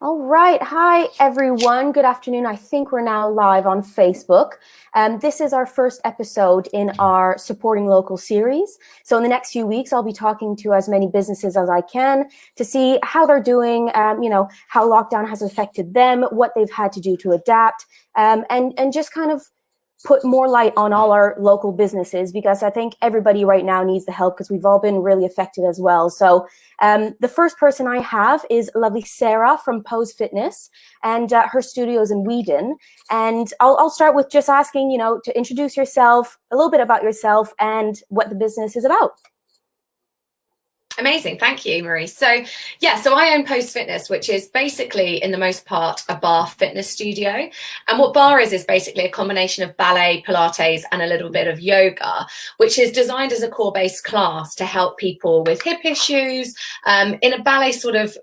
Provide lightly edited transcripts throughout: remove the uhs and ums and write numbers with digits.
All right. Hi, everyone. Good afternoon. I think we're now live on Facebook. This is our first episode in our Supporting Local series. So in the next few weeks, I'll be talking to as many businesses as I can to see how they're doing, how lockdown has affected them, what they've had to do to adapt, and just kind of put more light on all our local businesses, because I think everybody right now needs the help because we've all been really affected as well. So the first person I have is lovely Sarah from Pose Fitness, and her studio's in Whedon. And I'll start with just asking, to introduce yourself, a little bit about yourself and what the business is about. Amazing. Thank you, Marie. So I own Pose Fitness, which is basically, in the most part, a bar fitness studio. And what bar is basically a combination of ballet, Pilates, and a little bit of yoga, which is designed as a core-based class to help people with hip issues in a ballet sort of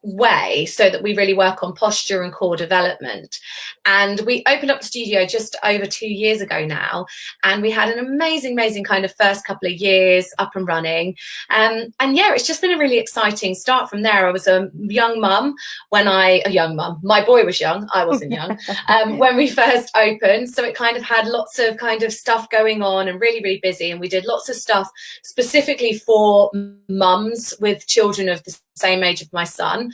way, so that we really work on posture and core development. And we opened up the studio just over 2 years ago now, and we had an amazing kind of first couple of years up and running. It's just been a really exciting start from there. I was a young mum my boy was young, I wasn't young, when we first opened. So it kind of had lots of kind of stuff going on and really busy. And we did lots of stuff specifically for mums with children of the same age of my son,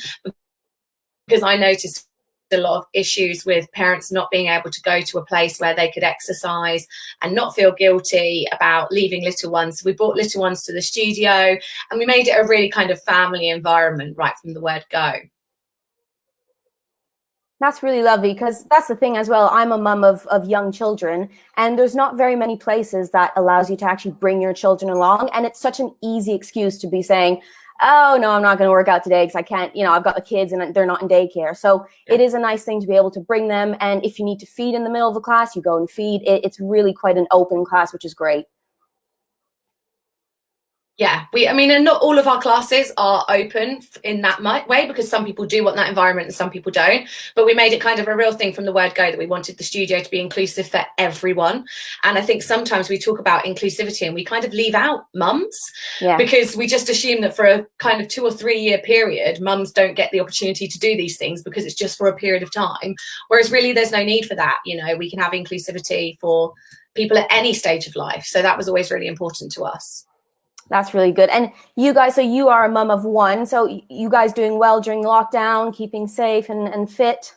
because I noticed a lot of issues with parents not being able to go to a place where they could exercise and not feel guilty about leaving little ones. So we brought little ones to the studio, and we made it a really kind of family environment right from the word go. That's really lovely, because that's the thing as well. I'm a mum of young children, and there's not very many places that allows you to actually bring your children along. And it's such an easy excuse to be saying, oh, no, I'm not going to work out today because I can't, I've got the kids and they're not in daycare. So it is a nice thing to be able to bring them. And if you need to feed in the middle of a class, you go and feed. It's really quite an open class, which is great. Yeah, and not all of our classes are open in that way, because some people do want that environment and some people don't. But we made it kind of a real thing from the word go that we wanted the studio to be inclusive for everyone. And I think sometimes we talk about inclusivity and we kind of leave out mums, because we just assume that for a kind of 2 or 3 year period, mums don't get the opportunity to do these things because it's just for a period of time. Whereas really there's no need for that. We can have inclusivity for people at any stage of life. So that was always really important to us. That's really good. And you guys, so you are a mum of one. So you guys doing well during lockdown, keeping safe and fit?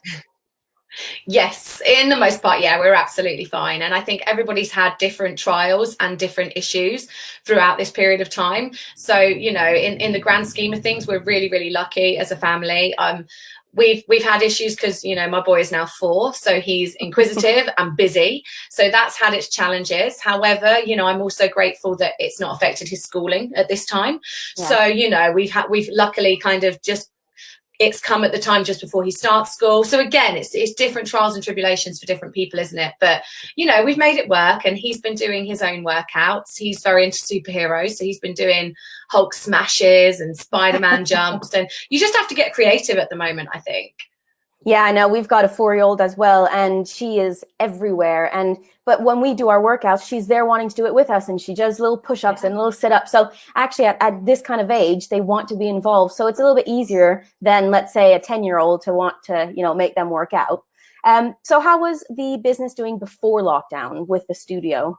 Yes, in the most part, yeah, we're absolutely fine. And I think everybody's had different trials and different issues throughout this period of time. So, in the grand scheme of things, we're really lucky as a family. We've had issues because, my boy is now 4, so he's inquisitive and busy. So that's had its challenges. However, I'm also grateful that it's not affected his schooling at this time. Yeah. So, we've luckily kind of it's come at the time just before he starts school. So again, it's different trials and tribulations for different people, isn't it? But, we've made it work, and he's been doing his own workouts. He's very into superheroes. So he's been doing Hulk smashes and Spider-Man jumps. And you just have to get creative at the moment, I think. Yeah, I know. We've got a 4-year-old as well, and she is everywhere. But when we do our workouts, she's there wanting to do it with us, and she does little push-ups and little sit-ups. So actually, at this kind of age, they want to be involved. So it's a little bit easier than, let's say, a 10-year-old to want to, make them work out. So how was the business doing before lockdown with the studio?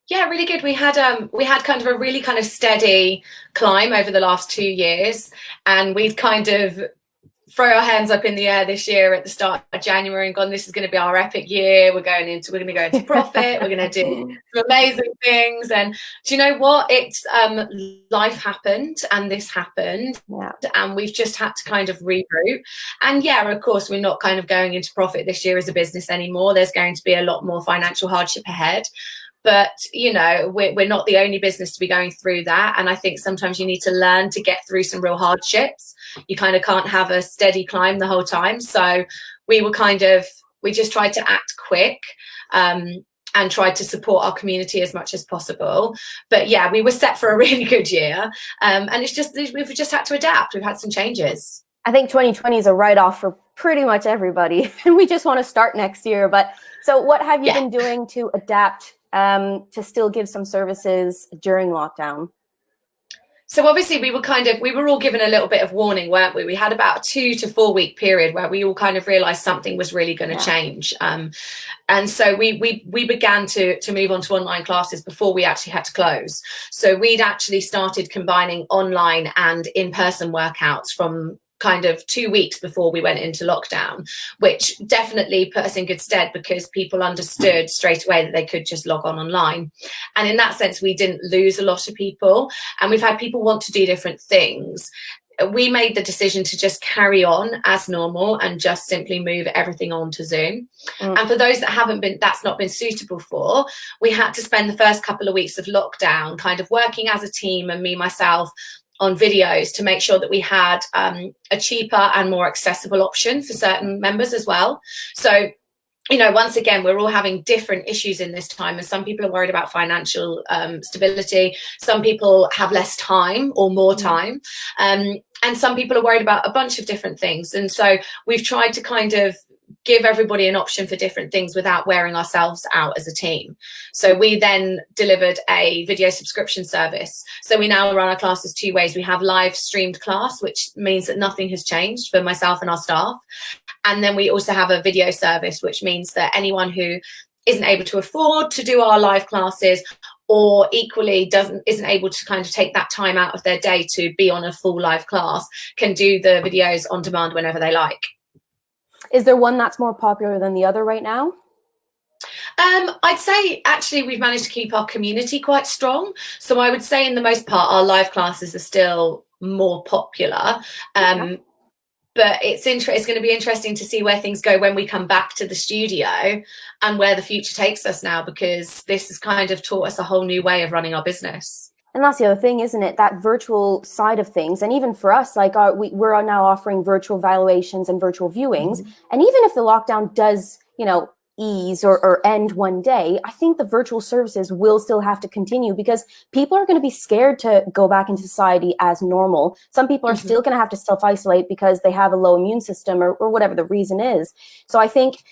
Yeah, really good. We had kind of a really kind of steady climb over the last 2 years, and we've kind of throw our hands up in the air this year at the start of January and gone, this is going to be our epic year. We're going to go into profit. We're going to do some amazing things. And do you know what? It's life happened and this happened, and we've just had to kind of reroute. And of course, we're not kind of going into profit this year as a business anymore. There's going to be a lot more financial hardship ahead. But, we're not the only business to be going through that. And I think sometimes you need to learn to get through some real hardships. You kind of can't have a steady climb the whole time. So we just tried to act quick and tried to support our community as much as possible. But we were set for a really good year. And we've just had to adapt. We've had some changes. I think 2020 is a write-off for pretty much everybody. And we just want to start next year. But so what have you been doing to adapt to still give some services during lockdown? So obviously we were all given a little bit of warning, weren't we? We had about a 2 to 4 week period where we all kind of realized something was really going to change. And so we began to move on to online classes before we actually had to close. So we'd actually started combining online and in-person workouts from kind of 2 weeks before we went into lockdown, which definitely put us in good stead because people understood straight away that they could just log on online. And in that sense, we didn't lose a lot of people. And we've had people want to do different things. We made the decision to just carry on as normal and just simply move everything on to Zoom. And for those that's not been suitable for, we had to spend the first couple of weeks of lockdown kind of working as a team, and myself on videos to make sure that we had a cheaper and more accessible option for certain members as well. So, you know, once again, we're all having different issues in this time, and some people are worried about financial stability. Some people have less time or more time. And some people are worried about a bunch of different things. And so we've tried to kind of give everybody an option for different things without wearing ourselves out as a team. So we then delivered a video subscription service. So we now run our classes 2 ways. We have live streamed class, which means that nothing has changed for myself and our staff. And then we also have a video service, which means that anyone who isn't able to afford to do our live classes, or equally isn't able to kind of take that time out of their day to be on a full live class, can do the videos on demand whenever they like. Is there one that's more popular than the other right now? I'd say actually we've managed to keep our community quite strong. So I would say in the most part, our live classes are still more popular. But it's going to be interesting to see where things go when we come back to the studio and where the future takes us now, because this has kind of taught us a whole new way of running our business. And that's the other thing, isn't it? That virtual side of things. And even for us, like we're now offering virtual valuations and virtual viewings. And even if the lockdown does, you know, ease or end one day, I think the virtual services will still have to continue, because people are going to be scared to go back into society as normal. Some people are still going to have to self-isolate because they have a low immune system or whatever the reason is. So I think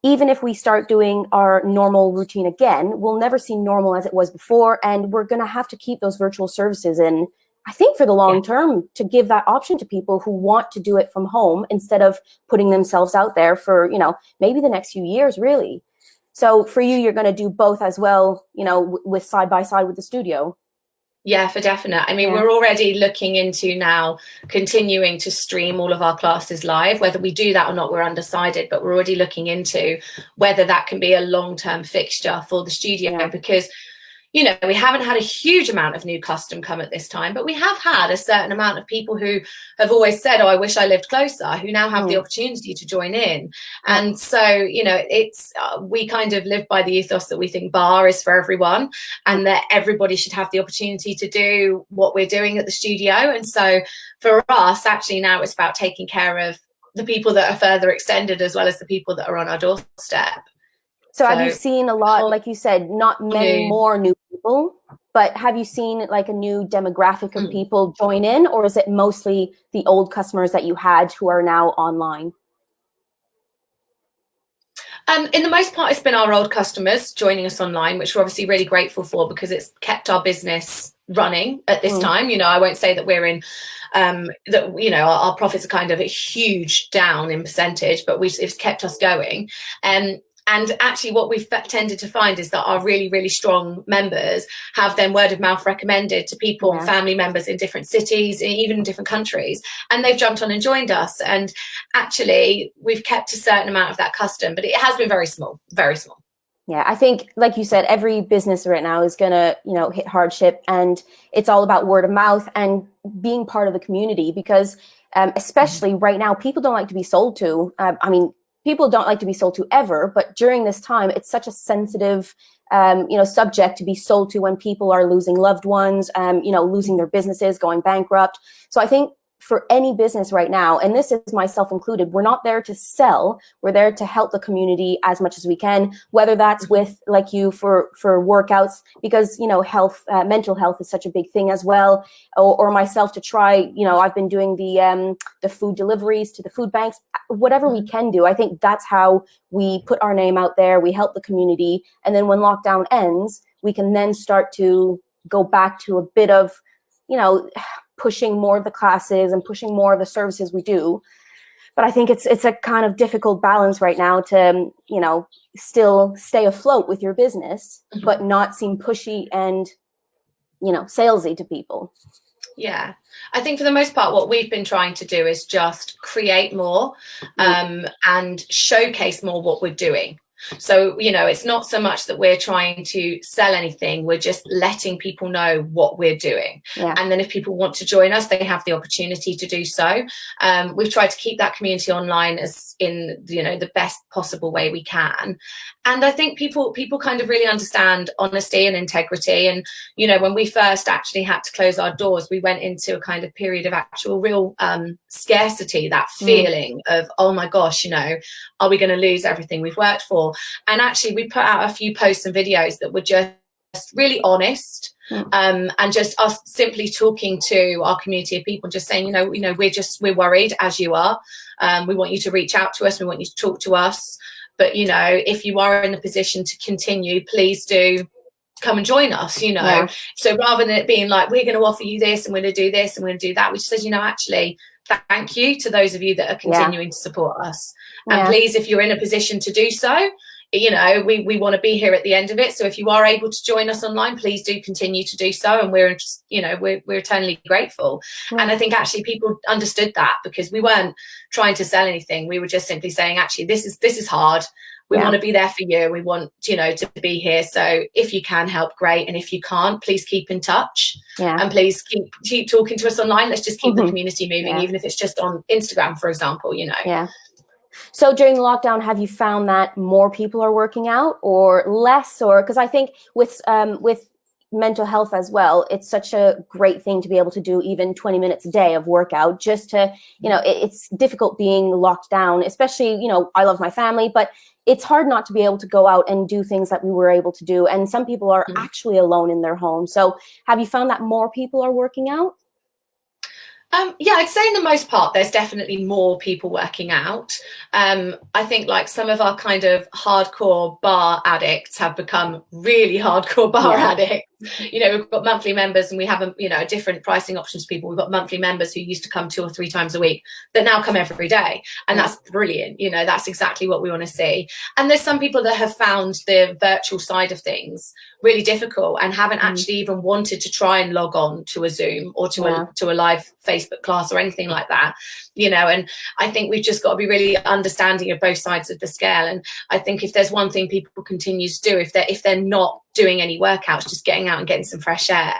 even if we start doing our normal routine again, we'll never see normal as it was before. And we're going to have to keep those virtual services in, I think, for the long term, to give that option to people who want to do it from home instead of putting themselves out there for, you know, maybe the next few years, really. So for you, you're going to do both as well, you know, with side by side with the studio. Yeah, for definite. I mean, we're already looking into now continuing to stream all of our classes live. Whether we do that or not, we're undecided, but we're already looking into whether that can be a long-term fixture for the studio, because, you know, we haven't had a huge amount of new custom come at this time, but we have had a certain amount of people who have always said, oh, I wish I lived closer, who now have the opportunity to join in. And so, you know, it's we kind of live by the ethos that we think bar is for everyone, and that everybody should have the opportunity to do what we're doing at the studio. And so for us, actually, now it's about taking care of the people that are further extended as well as the people that are on our doorstep. So have you seen a lot, like you said, not many more new people, but have you seen like a new demographic of people join in, or is it mostly the old customers that you had who are now online? In the most part, it's been our old customers joining us online, which we're obviously really grateful for, because it's kept our business running at this time. You know, I won't say that we're in, that, you know, our profits are kind of a huge down in percentage, but it's kept us going. And actually what we've tended to find is that our really, really strong members have then word of mouth recommended to people, family members in different cities, even in different countries. And they've jumped on and joined us. And actually we've kept a certain amount of that custom, but it has been very small, very small. Yeah, I think, like you said, every business right now is going to, you know, hit hardship, and it's all about word of mouth and being part of the community, because especially right now, people don't like to be sold to. I mean, people don't like to be sold to ever, but during this time, it's such a sensitive, you know, subject to be sold to when people are losing loved ones, you know, losing their businesses, going bankrupt. So I think for any business right now, and this is myself included, we're not there to sell. We're there to help the community as much as we can, whether that's with, like you, for workouts, because, you know, health, mental health is such a big thing as well, or myself to try, you know, I've been doing the food deliveries to the food banks, whatever we can do. I think that's how we put our name out there. We help the community. And then when lockdown ends, we can then start to go back to a bit of, pushing more of the classes and pushing more of the services we do. But I think it's a kind of difficult balance right now to, still stay afloat with your business, but not seem pushy and, salesy to people. Yeah, I think for the most part, what we've been trying to do is just create more and showcase more what we're doing. So, it's not so much that we're trying to sell anything. We're just letting people know what we're doing. Yeah. And then if people want to join us, they have the opportunity to do so. We've tried to keep that community online as in, the best possible way we can. And I think people kind of really understand honesty and integrity. And, when we first actually had to close our doors, we went into a kind of period of actual real scarcity, that feeling of, oh my gosh, are we going to lose everything we've worked for? And actually we put out a few posts and videos that were just really honest, and just us simply talking to our community of people, just saying, we're worried as you are. We want you to reach out to us. We want you to talk to us. But, if you are in a position to continue, please do come and join us, Yeah. So rather than it being like, we're going to offer you this and we're going to do this and we're going to do that, we just said, actually, thank you to those of you that are continuing to support us. And please, if you're in a position to do so, we want to be here at the end of it. So if you are able to join us online, please do continue to do so. And we're eternally grateful. And I think actually people understood that, because we weren't trying to sell anything. We were just simply saying, actually, this is hard. We want to be there for you. We want, to be here. So if you can help, great. And if you can't, please keep in touch. And please keep talking to us online. Let's just keep the community moving, even if it's just on Instagram, for example, Yeah. So during the lockdown, have you found that more people are working out or less? Or because I think with mental health as well, it's such a great thing to be able to do even 20 minutes a day of workout, just to, it's difficult being locked down, especially, I love my family, but it's hard not to be able to go out and do things that we were able to do. And some people are actually alone in their home. So have you found that more people are working out? I'd say in the most part, there's definitely more people working out. I think like some of our kind of hardcore bar addicts have become really hardcore bar addicts. We've got monthly members, and we have a different pricing options for people. We've got monthly members who used to come 2 or 3 times a week that now come every day. And that's brilliant. That's exactly what we want to see. And there's some people that have found the virtual side of things really difficult and haven't actually even wanted to try and log on to a Zoom or to a live Facebook class or anything like that, and I think we've just got to be really understanding of both sides of the scale. And I think if there's one thing people continue to do, if they're not doing any workouts, just getting out and getting some fresh air,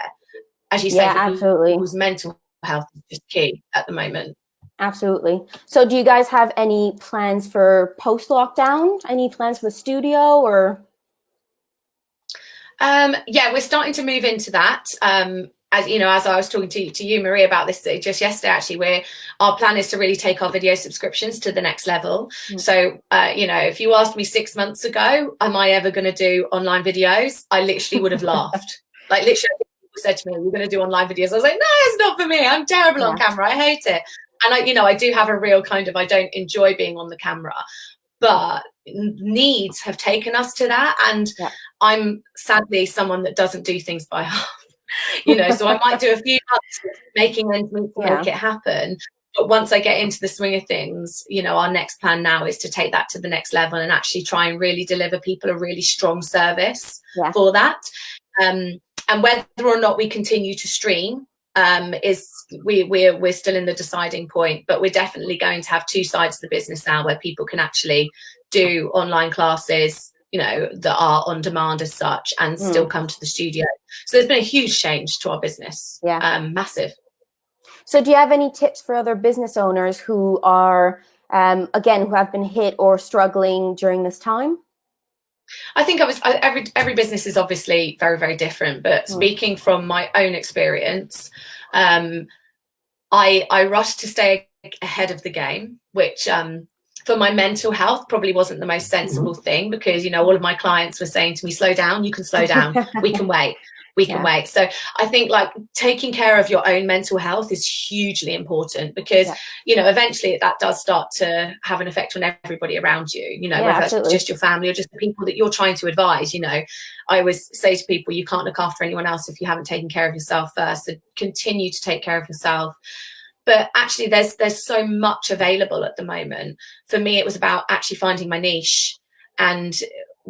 as you say, absolutely, people's mental health is just key at the moment. Absolutely. So do you guys have any plans for post-lockdown? Any plans for the studio or? We're starting to move into that. As I was talking to you, Marie, about this just yesterday, actually, our plan is to really take our video subscriptions to the next level. So, if you asked me 6 months ago, am I ever going to do online videos? I literally would have laughed. Like literally, people said to me, "You're going to do online videos." I was like, "No, it's not for me. I'm terrible on camera. I hate it." And I do have a real kind of, I don't enjoy being on the camera. But needs have taken us to that. And I'm sadly someone that doesn't do things by half. So I might do a few months making ends meet to make it happen. But once I get into the swing of things, our next plan now is to take that to the next level and actually try and really deliver people a really strong service for that. And whether or not we continue to stream we're still in the deciding point, but we're definitely going to have 2 sides of the business now where people can actually do online classes, that are on demand as such, and still come to the studio. So there's been a huge change to our business. Massive. So do you have any tips for other business owners who are, who have been hit or struggling during this time? I think every business is obviously very, very different, but speaking from my own experience, I rushed to stay ahead of the game, which for my mental health probably wasn't the most sensible thing, because all of my clients were saying to me, slow down, you can slow down, we can wait. we can wait. So I think like taking care of your own mental health is hugely important, because you know, eventually that does start to have an effect on everybody around you, you know, whether that's just your family or just the people that you're trying to advise. You know, I always say to people, you can't look after anyone else if you haven't taken care of yourself first. So continue to take care of yourself. But actually there's so much available at the moment. For me, it was about actually finding my niche. And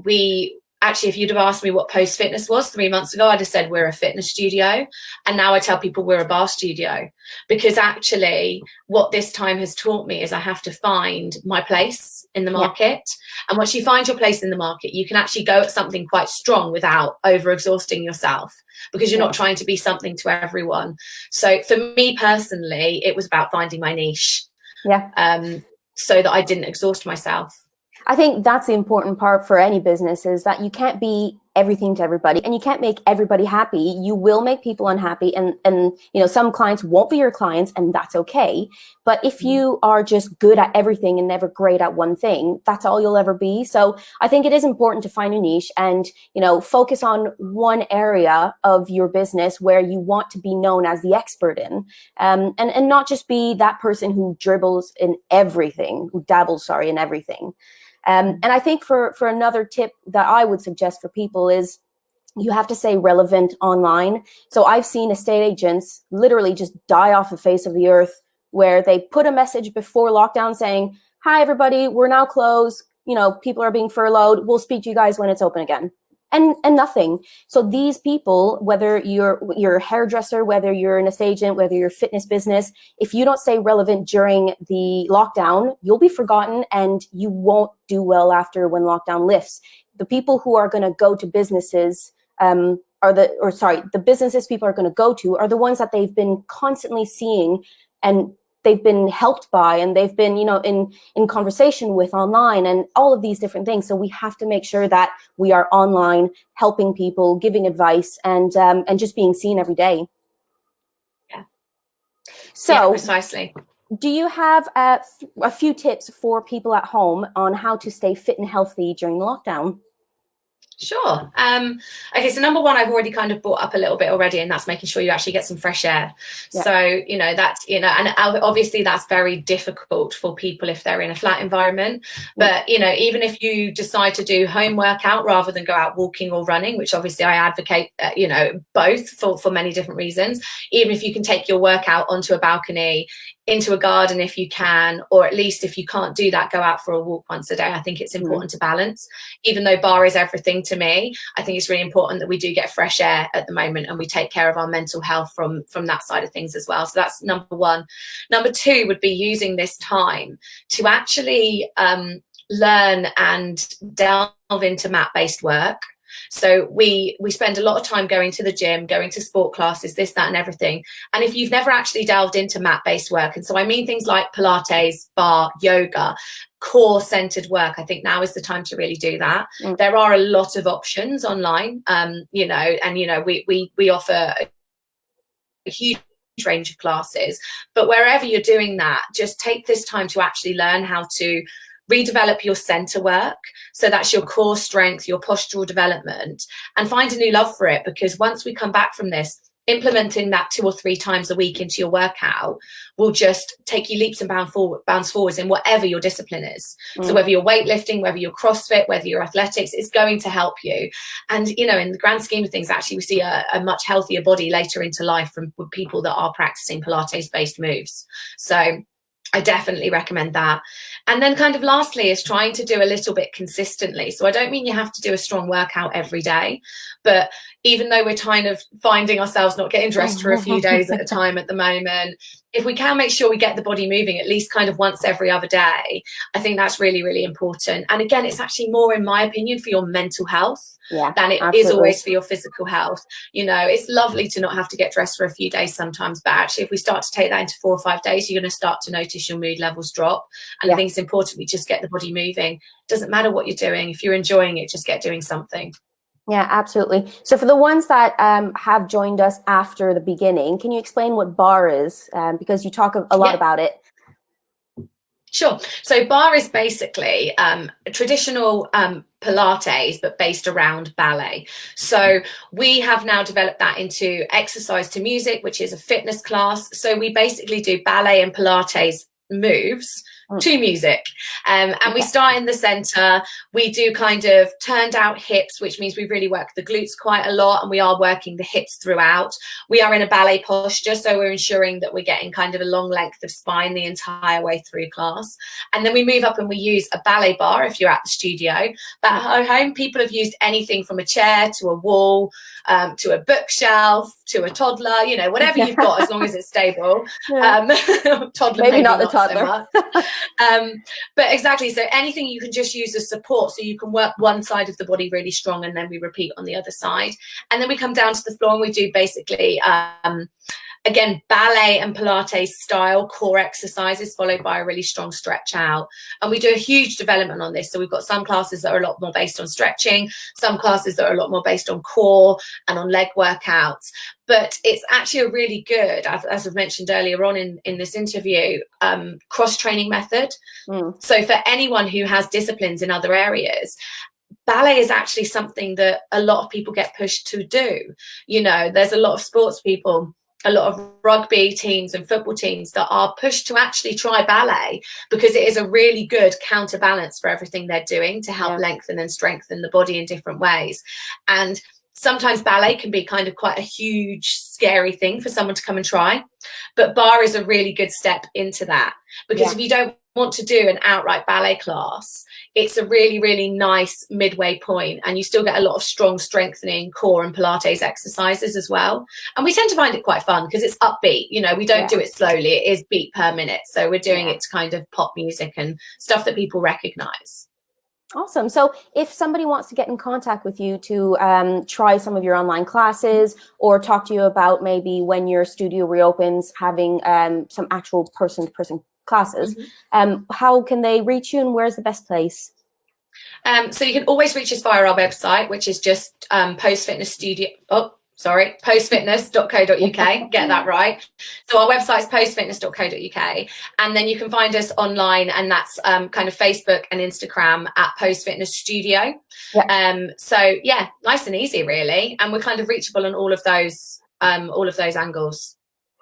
if you'd have asked me what Post Fitness was 3 months ago, I'd have said we're a fitness studio. And now I tell people we're a bar studio, because actually what this time has taught me is I have to find my place in the market. And once you find your place in the market, you can actually go at something quite strong without over exhausting yourself, because you're not trying to be something to everyone. So for me personally, it was about finding my niche, so that I didn't exhaust myself. I think that's the important part for any business, is that you can't be everything to everybody, and you can't make everybody happy. You will make people unhappy, and you know, some clients won't be your clients, and that's okay. But if you are just good at everything and never great at one thing, that's all you'll ever be. So I think it is important to find a niche and, you know, focus on one area of your business where you want to be known as the expert in, and not just be that person who dabbles in everything. And I think for another tip that I would suggest for people is you have to stay relevant online. So I've seen estate agents literally just die off the face of the earth, where they put a message before lockdown saying, "Hi, everybody, we're now closed. You know, people are being furloughed. We'll speak to you guys when it's open again." And nothing. So these people, whether you're a hairdresser, whether you're an estate agent, whether you're a fitness business, if you don't stay relevant during the lockdown, you'll be forgotten and you won't do well after when lockdown lifts. The people who are going to go to businesses the businesses people are going to go to are the ones that they've been constantly seeing and they've been helped by, and they've been, you know, in conversation with online and all of these different things. So we have to make sure that we are online, helping people, giving advice, and just being seen every day. Yeah. So precisely. Do you have a few tips for people at home on how to stay fit and healthy during the lockdown? Sure. Okay, so number one, I've already kind of brought up a little bit already, and that's making sure you actually get some fresh air. So, you know, that's, you know, and obviously that's very difficult for people if they're in a flat environment. But, you know, even if you decide to do home workout rather than go out walking or running, which obviously I advocate, you know, both for many different reasons, even if you can take your workout onto a balcony, into a garden if you can, or at least if you can't do that, go out for a walk once a day. I think it's important to balance. Even though bar is everything to me, I think it's really important that we do get fresh air at the moment and we take care of our mental health from that side of things as well. So that's number one. Number two would be using this time to actually learn and delve into mat-based work. So we spend a lot of time going to the gym, going to sport classes, this, that, and everything. And if you've never actually delved into mat-based work, and so I mean things like Pilates, bar, yoga, core-centered work, I think now is the time to really do that. There are a lot of options online, you know, and, you know, we offer a huge range of classes. But wherever you're doing that, just take this time to actually learn how to redevelop your center work. So that's your core strength, your postural development, and find a new love for it. Because once we come back from this, implementing that 2 or 3 times a week into your workout will just take you leaps and bounds forwards in whatever your discipline is. So whether you're weightlifting, whether you're CrossFit, whether you're athletics, it's going to help you. And, you know, in the grand scheme of things, actually, we see a much healthier body later into life from people that are practicing Pilates-based moves. So I definitely recommend that. And then kind of lastly is trying to do a little bit consistently. So I don't mean you have to do a strong workout every day, but even though we're kind of finding ourselves not getting dressed for a few days at a time at the moment, if we can make sure we get the body moving at least kind of once every other day, I think that's really, really important. And again, it's actually more, in my opinion, for your mental health than it is always for your physical health. You know, it's lovely to not have to get dressed for a few days sometimes, but actually if we start to take that into 4 or 5 days, you're going to start to notice your mood levels drop. And I think it's important we just get the body moving. It doesn't matter what you're doing. If you're enjoying it, just get doing something. Yeah, absolutely. So for the ones that have joined us after the beginning, can you explain what bar is? Because you talk a lot about it. Sure. So bar is basically a traditional Pilates, but based around ballet. So we have now developed that into exercise to music, which is a fitness class. So we basically do ballet and Pilates moves to music, and we start in the center. We do kind of turned out hips, which means we really work the glutes quite a lot, and we are working the hips throughout. We are in a ballet posture, so we're ensuring that we're getting kind of a long length of spine the entire way through class. And then we move up and we use a ballet bar if you're at the studio. But at home, people have used anything from a chair to a wall, to a bookshelf, to a toddler, you know, whatever you've got, as long as it's stable. Toddler, maybe not the toddler. So but exactly, so anything you can just use as support, so you can work one side of the body really strong, and then we repeat on the other side. And then we come down to the floor and we do basically again, ballet and Pilates style core exercises, followed by a really strong stretch out. And we do a huge development on this. So we've got some classes that are a lot more based on stretching, some classes that are a lot more based on core and on leg workouts. But it's actually a really good, as I've mentioned earlier on in this interview, cross-training method. So for anyone who has disciplines in other areas, ballet is actually something that a lot of people get pushed to do. You know, there's a lot of sports people, a lot of rugby teams and football teams that are pushed to actually try ballet, because it is a really good counterbalance for everything they're doing to help lengthen and strengthen the body in different ways. And sometimes ballet can be kind of quite a huge, scary thing for someone to come and try. But bar is a really good step into that, because if you don't want to do an outright ballet class, it's a really, really nice midway point, and you still get a lot of strong strengthening core and Pilates exercises as well. And we tend to find it quite fun because it's upbeat. You know, we don't do it slowly, it is beat per minute. So we're doing it to kind of pop music and stuff that people recognize. Awesome. So if somebody wants to get in contact with you to try some of your online classes, or talk to you about maybe when your studio reopens, having some actual person-to-person classes, how can they reach you, and where's the best place? So you can always reach us via our website, which is just postfitness.co.uk. Get that right. So our website is postfitness.co.uk, and then you can find us online, and that's kind of Facebook and Instagram at Post Fitness Studio. So yeah, nice and easy really, and we're kind of reachable on all of those angles.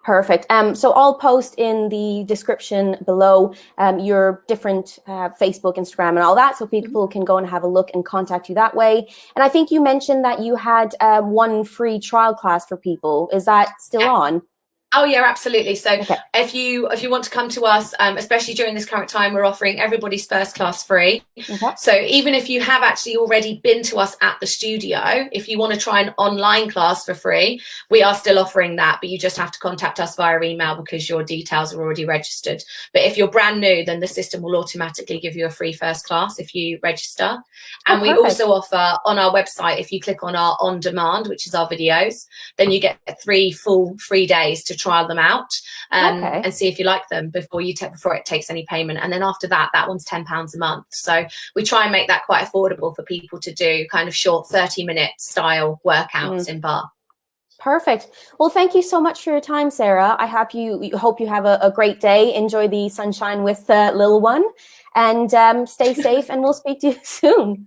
Perfect. So I'll post in the description below your different Facebook, Instagram, and all that, so people can go and have a look and contact you that way. And I think you mentioned that you had one free trial class for people. Is that still on? Oh yeah, absolutely. So if you want to come to us, especially during this current time, we're offering everybody's first class free. So even if you have actually already been to us at the studio, if you want to try an online class for free, we are still offering that, but you just have to contact us via email because your details are already registered. But if you're brand new, then the system will automatically give you a free first class if you register. And we also offer on our website, if you click on our on demand, which is our videos, then you get 3 full free days to trial them out and see if you like them before it takes any payment. And then after that one's £10 a month. So we try and make that quite affordable for people to do kind of short 30-minute style workouts in bar. Perfect. Well, thank you so much for your time, Sarah. I hope you have a great day. Enjoy the sunshine with little one, and stay safe, and we'll speak to you soon.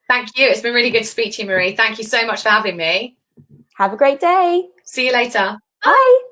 Thank you. It's been really good to speak to you, Marie. Thank you so much for having me. Have a great day. See you later. Bye.